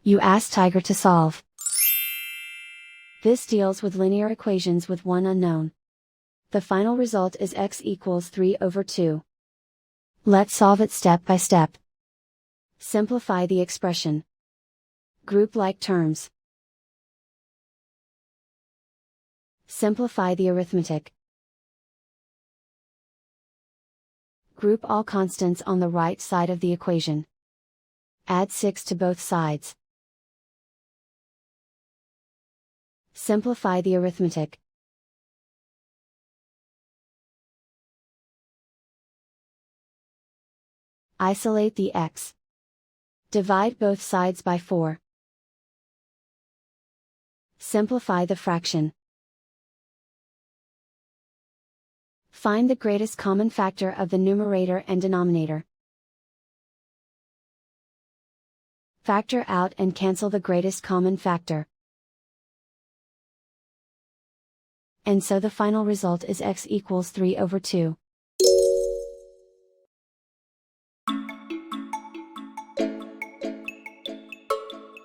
You ask Tiger to solve. This deals with linear equations with one unknown. The final result is x equals 3/2. Let's solve it step by step. Simplify the expression. Group like terms. Simplify the arithmetic. Group all constants on the right side of the equation. Add 6 to both sides. Simplify the arithmetic. Isolate the x. Divide both sides by 4. Simplify the fraction. Find the greatest common factor of the numerator and denominator. Factor out and cancel the greatest common factor. And so the final result is x equals 3/2.